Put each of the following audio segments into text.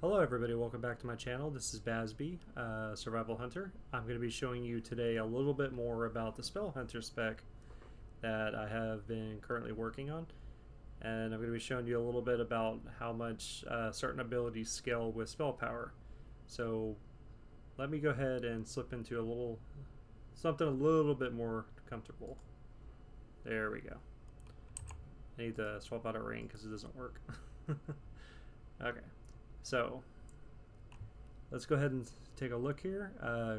Hello everybody, welcome back to my channel. This is Bazby, Survival Hunter. I'm going to be showing you today a little bit more about the Spell Hunter spec that I have been currently working on. And I'm going to be showing you a little bit about how much certain abilities scale with spell power. So let me go ahead and slip into something a little bit more comfortable. There we go. I need to swap out a ring because it doesn't work. Okay. So let's go ahead and take a look here.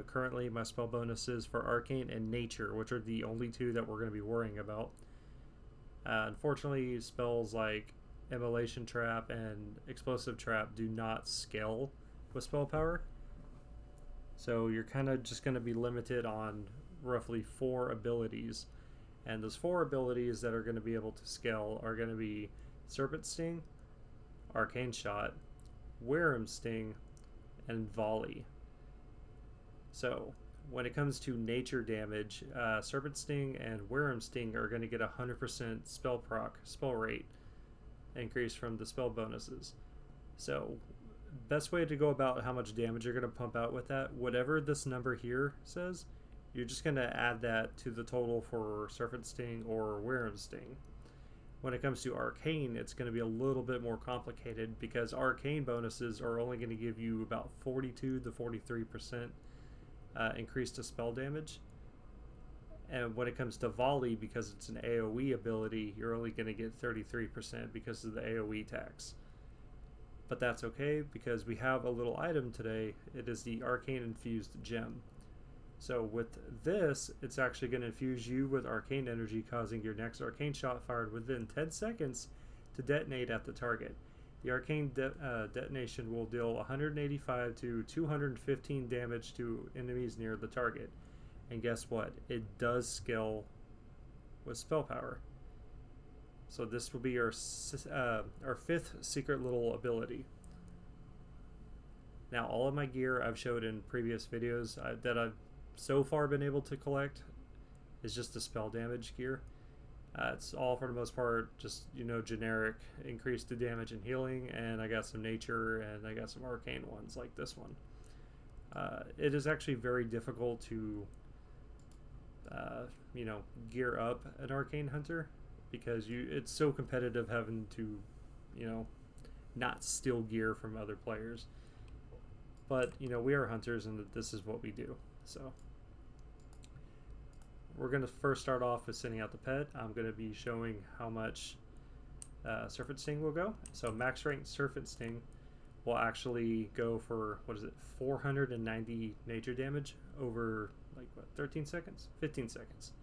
Currently my spell bonuses for Arcane and Nature, which are the only two that we're going to be worrying about. Unfortunately, spells like Immolation Trap and Explosive Trap do not scale with spell power. So you're kind of just going to be limited on roughly 4 abilities. And those 4 abilities that are going to be able to scale are going to be Serpent Sting, Arcane Shot, Worm Sting, and Volley. So when it comes to nature damage, Serpent Sting and Worm Sting are going to get 100% spell rate increase from the spell bonuses. So best way to go about how much damage you're going to pump out with that, whatever this number here says, you're just going to add that to the total for Serpent Sting or Worm Sting. When it comes to Arcane, it's going to be a little bit more complicated because Arcane bonuses are only going to give you about 42 to 43% increase to spell damage. And when it comes to Volley, because it's an AoE ability, you're only going to get 33% because of the AoE tax. But that's okay because we have a little item today. It is the Arcane Infused Gem. So with this, it's actually going to infuse you with arcane energy, causing your next arcane shot fired within 10 seconds to detonate at the target. The arcane detonation will deal 185 to 215 damage to enemies near the target. And guess what? It does scale with spell power. So this will be our 5th secret little ability. Now all of my gear I've showed in previous videos that I've so far been able to collect is just the spell damage gear. It's all for the most part just, generic increase to damage and healing, and I got some nature and I got some arcane ones like this one. It is actually very difficult to gear up an arcane hunter because it's so competitive having to not steal gear from other players. But we are hunters and this is what we do. So we're going to first start off with sending out the pet. I'm going to be showing how much Serpent Sting will go. So max rank Serpent Sting will actually go for, 490 nature damage over 13 seconds? 15 seconds.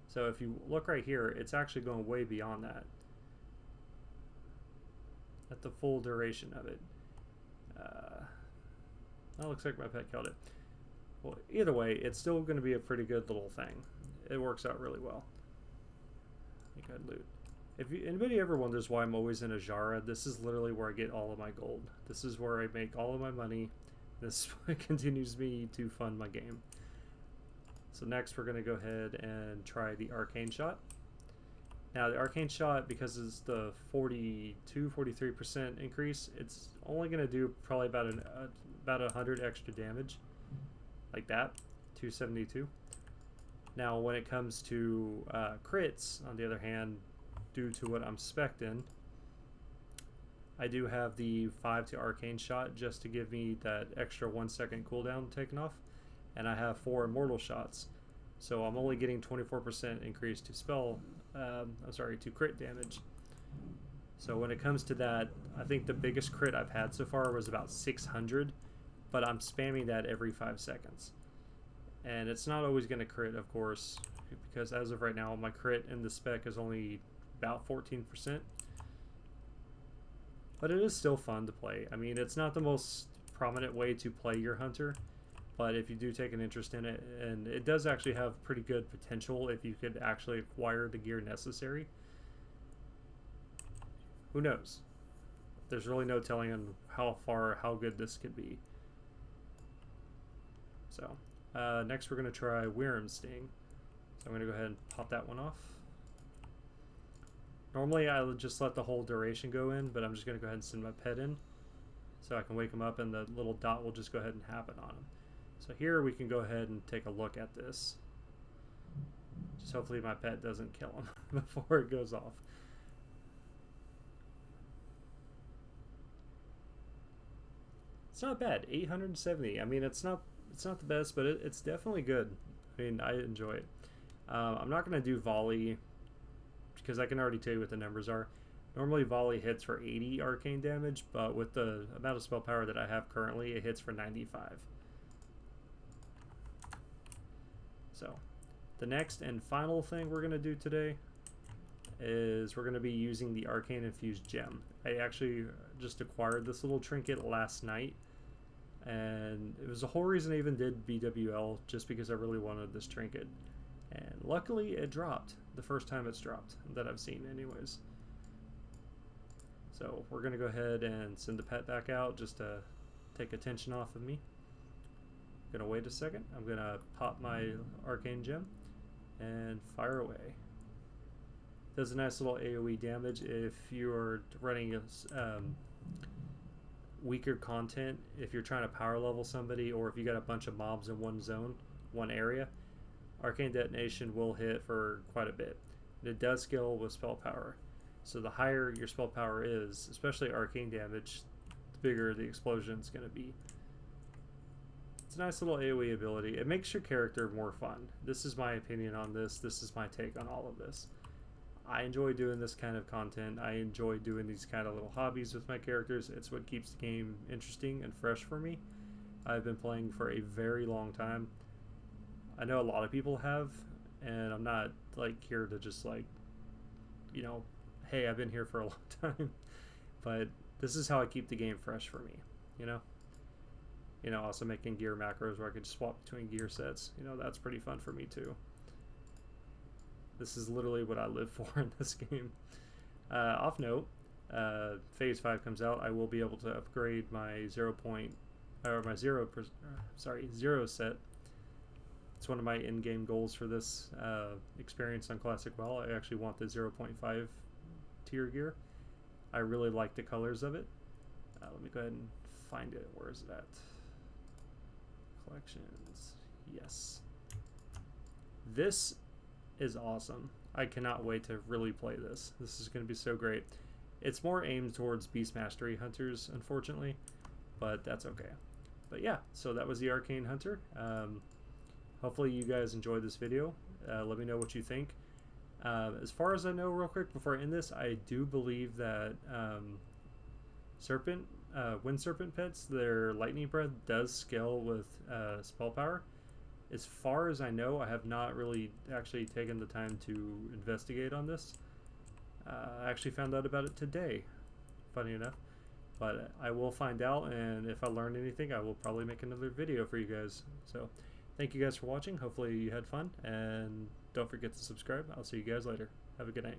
So if you look right here, it's actually going way beyond that at the full duration of it. That looks like my pet killed it. Well, either way, it's still going to be a pretty good little thing. It works out really well. Good loot. If anybody ever wonders why I'm always in a Jara, this is literally where I get all of my gold. This is where I make all of my money. This continues me to fund my game. So next we're going to go ahead and try the Arcane Shot. Now the Arcane Shot, because it's the 43% increase, it's only going to do probably about 100 extra damage. Like that, 272. Now when it comes to crits, on the other hand, due to what I'm spec'd in, I do have the 5 to Arcane Shot just to give me that extra 1 second cooldown taken off, and I have 4 Immortal Shots, so I'm only getting 24% increase to to crit damage. So when it comes to that, I think the biggest crit I've had so far was about 600, but I'm spamming that every 5 seconds. And it's not always going to crit, of course, because as of right now, my crit in the spec is only about 14%. But it is still fun to play. I mean, it's not the most prominent way to play your hunter, but if you do take an interest in it, and it does actually have pretty good potential if you could actually acquire the gear necessary. Who knows? There's really no telling on how good this could be. So next we're going to try Worm Sting. So I'm going to go ahead and pop that one off. Normally I would just let the whole duration go in, but I'm just going to go ahead and send my pet in. So I can wake him up and the little dot will just go ahead and happen on him. So here we can go ahead and take a look at this. Just hopefully my pet doesn't kill him before it goes off. It's not bad. 870. I mean, it's not the best, but it's definitely good. I mean, I enjoy it. I'm not going to do volley because I can already tell you what the numbers are. Normally volley hits for 80 arcane damage, but with the amount of spell power that I have currently, it hits for 95. So the next and final thing we're going to do today is we're going to be using the Arcane Infused Gem. I actually just acquired this little trinket last night, and it was the whole reason I even did BWL, just because I really wanted this trinket. And luckily it dropped the first time it's dropped that I've seen anyways. So we're going to go ahead and send the pet back out just to take attention off of me. I'm going to wait a second. I'm going to pop my Arcane Gem and fire away. Does a nice little AoE damage if you're running weaker content, if you're trying to power level somebody, or if you got a bunch of mobs in one zone, one area. Arcane Detonation will hit for quite a bit. And it does scale with spell power. So the higher your spell power is, especially arcane damage, the bigger the explosion is going to be. It's a nice little AoE ability. It makes your character more fun. This is my opinion on this. This is my take on all of this. I enjoy doing this kind of content. I enjoy doing these kind of little hobbies with my characters. It's what keeps the game interesting and fresh for me. I've been playing for a very long time. I know a lot of people have, and I'm not like here to just like, you know, hey, I've been here for a long time. But this is how I keep the game fresh for me, you know? You know, also making gear macros where I could swap between gear sets. You know, that's pretty fun for me too. This is literally what I live for in this game. Off note, Phase 5 comes out. I will be able to upgrade my zero set. It's one of my in-game goals for this experience on Classic WoW. I actually want the 0.5 tier gear. I really like the colors of it. Let me go ahead and find it. Where is it at? Collections. Yes. This is awesome. I cannot wait to really play this. This is going to be so great. It's more aimed towards Beast Mastery hunters, unfortunately, but that's okay. But yeah, so that was the Arcane Hunter. Hopefully you guys enjoyed this video. Let me know what you think. As far as I know, real quick, before I end this, I do believe that Wind Serpent pets, their Lightning Breath does scale with spell power. As far as I know, I have not really actually taken the time to investigate on this. I actually found out about it today, funny enough. But I will find out, and if I learn anything, I will probably make another video for you guys. So thank you guys for watching. Hopefully you had fun, and don't forget to subscribe. I'll see you guys later. Have a good night.